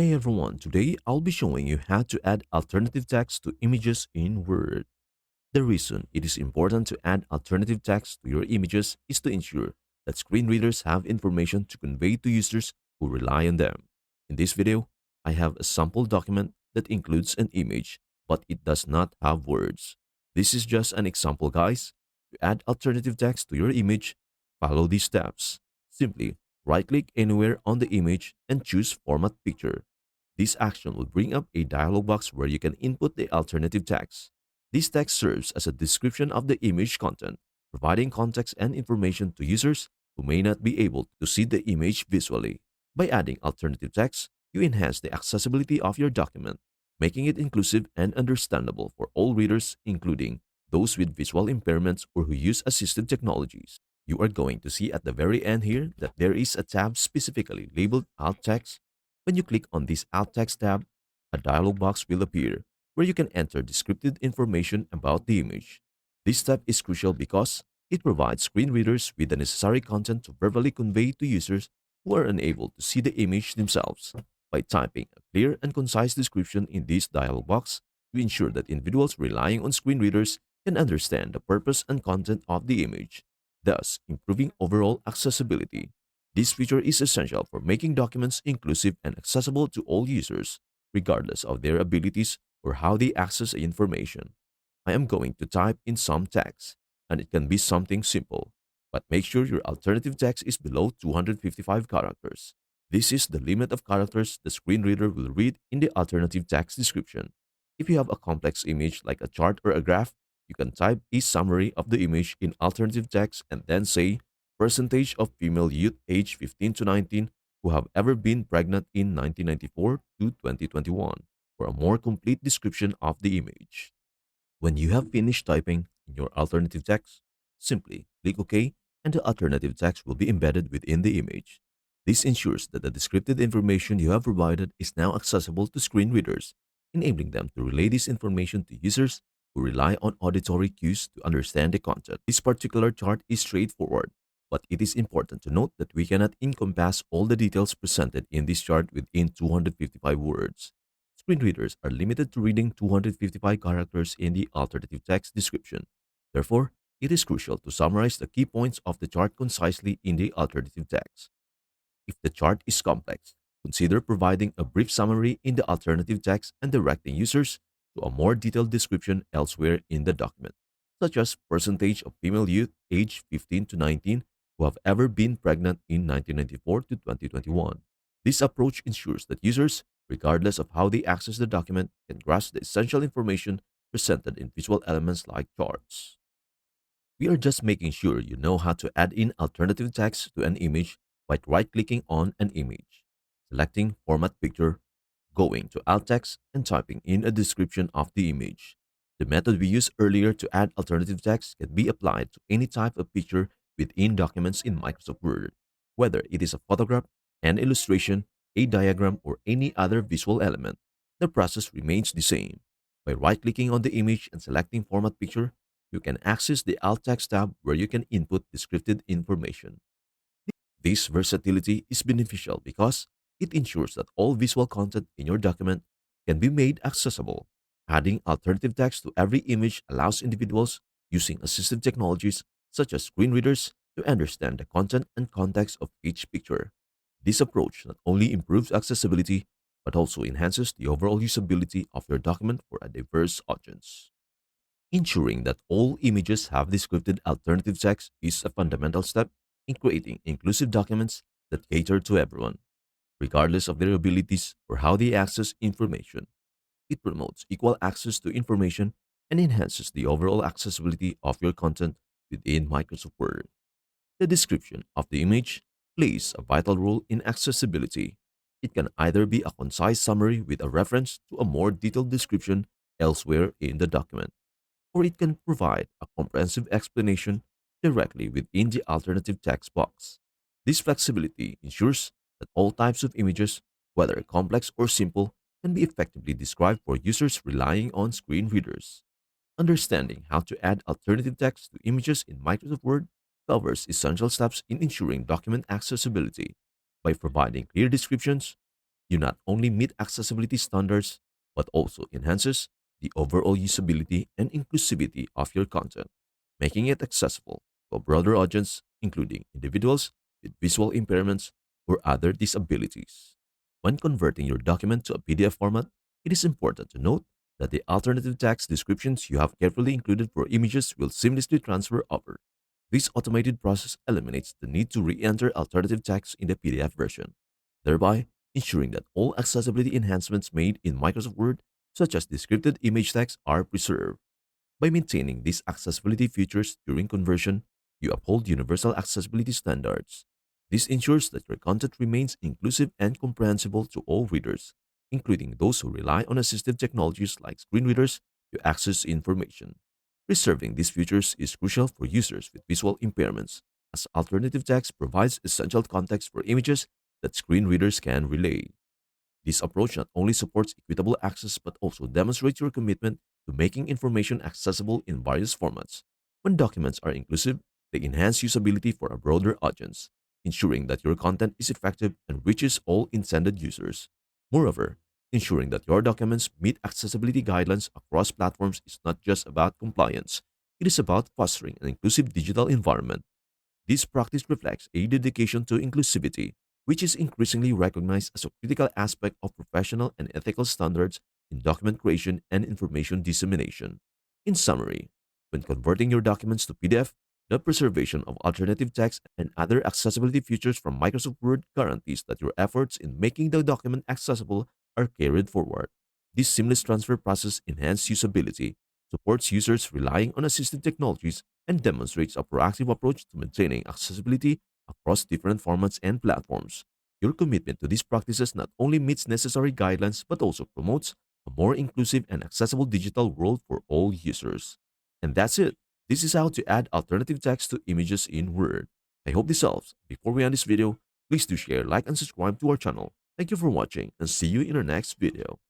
Hey everyone, today I'll be showing you how to add alternative text to images in Word. The reason it is important to add alternative text to your images is to ensure that screen readers have information to convey to users who rely on them. In this video, I have a sample document that includes an image, but it does not have words. This is just an example, guys. To add alternative text to your image, follow these steps. Simply right-click anywhere on the image and choose Format Picture. This action will bring up a dialog box where you can input the alternative text. This text serves as a description of the image content, providing context and information to users who may not be able to see the image visually. By adding alternative text, you enhance the accessibility of your document, making it inclusive and understandable for all readers, including those with visual impairments or who use assistive technologies. You are going to see at the very end here that there is a tab specifically labeled Alt Text. When you click on this Alt Text tab, a dialog box will appear where you can enter descriptive information about the image. This step is crucial because it provides screen readers with the necessary content to verbally convey to users who are unable to see the image themselves. By typing a clear and concise description in this dialog box, we ensure that individuals relying on screen readers can understand the purpose and content of the image, thus improving overall accessibility. This feature is essential for making documents inclusive and accessible to all users, regardless of their abilities or how they access the information. I am going to type in some text, and it can be something simple, but make sure your alternative text is below 255 characters. This is the limit of characters the screen reader will read in the alternative text description. If you have a complex image like a chart or a graph, you can type a summary of the image in alternative text and then say percentage of female youth aged 15 to 19 who have ever been pregnant in 1994 to 2021 for a more complete description of the image. When you have finished typing in your alternative text, simply click OK and the alternative text will be embedded within the image. This ensures that the descriptive information you have provided is now accessible to screen readers, enabling them to relay this information to users who rely on auditory cues to understand the content. This particular chart is straightforward, but it is important to note that we cannot encompass all the details presented in this chart within 255 words. Screen readers are limited to reading 255 characters in the alternative text description. Therefore, it is crucial to summarize the key points of the chart concisely in the alternative text. If the chart is complex, consider providing a brief summary in the alternative text and directing users to a more detailed description elsewhere in the document, such as percentage of female youth aged 15 to 19 who have ever been pregnant in 1994 to 2021. This approach ensures that users, regardless of how they access the document, can grasp the essential information presented in visual elements like charts. We are just making sure you know how to add in alternative text to an image by right-clicking on an image, selecting Format Picture, going to Alt Text, and typing in a description of the image. The method we used earlier to add alternative text can be applied to any type of picture within documents in Microsoft Word, whether it is a photograph, an illustration, a diagram, or any other visual element. The process remains the same. By right-clicking on the image and selecting Format Picture, you can access the Alt Text tab where you can input descriptive information. This versatility is beneficial because it ensures that all visual content in your document can be made accessible. Adding alternative text to every image allows individuals using assistive technologies such as screen readers to understand the content and context of each picture. This approach not only improves accessibility but also enhances the overall usability of your document for a diverse audience. Ensuring that all images have descriptive alternative text is a fundamental step in creating inclusive documents that cater to everyone, regardless of their abilities or how they access information. It promotes equal access to information and enhances the overall accessibility of your content within Microsoft Word. The description of the image plays a vital role in accessibility. It can either be a concise summary with a reference to a more detailed description elsewhere in the document, or it can provide a comprehensive explanation directly within the alternative text box. This flexibility ensures that all types of images, whether complex or simple, can be effectively described for users relying on screen readers. Understanding how to add alternative text to images in Microsoft Word covers essential steps in ensuring document accessibility by providing clear descriptions, You not only meet accessibility standards, but also enhances the overall usability and inclusivity of your content, making it accessible to a broader audience, including individuals with visual impairments or other disabilities. When converting your document to a PDF format, it is important to note that the alternative text descriptions you have carefully included for images will seamlessly transfer over. This automated process eliminates the need to re-enter alternative text in the PDF version, thereby ensuring that all accessibility enhancements made in Microsoft Word, such as the scripted image text, are preserved. By maintaining these accessibility features during conversion, you uphold universal accessibility standards. This ensures that your content remains inclusive and comprehensible to all readers, including those who rely on assistive technologies like screen readers to access information. Preserving these features is crucial for users with visual impairments, as alternative text provides essential context for images that screen readers can relay. This approach not only supports equitable access but also demonstrates your commitment to making information accessible in various formats. When documents are inclusive, they enhance usability for a broader audience, ensuring that your content is effective and reaches all intended users. Moreover, ensuring that your documents meet accessibility guidelines across platforms is not just about compliance, it is about fostering an inclusive digital environment. This practice reflects a dedication to inclusivity, which is increasingly recognized as a critical aspect of professional and ethical standards in document creation and information dissemination. In summary, when converting your documents to PDF, the preservation of alternative text and other accessibility features from Microsoft Word guarantees that your efforts in making the document accessible are carried forward. This seamless transfer process enhances usability, supports users relying on assistive technologies, and demonstrates a proactive approach to maintaining accessibility across different formats and platforms. Your commitment to these practices not only meets necessary guidelines but also promotes a more inclusive and accessible digital world for all users. And that's it. This is how to add alternative text to images in Word. I hope this helps. Before we end this video, please do share, like, and subscribe to our channel. Thank you for watching and see you in our next video.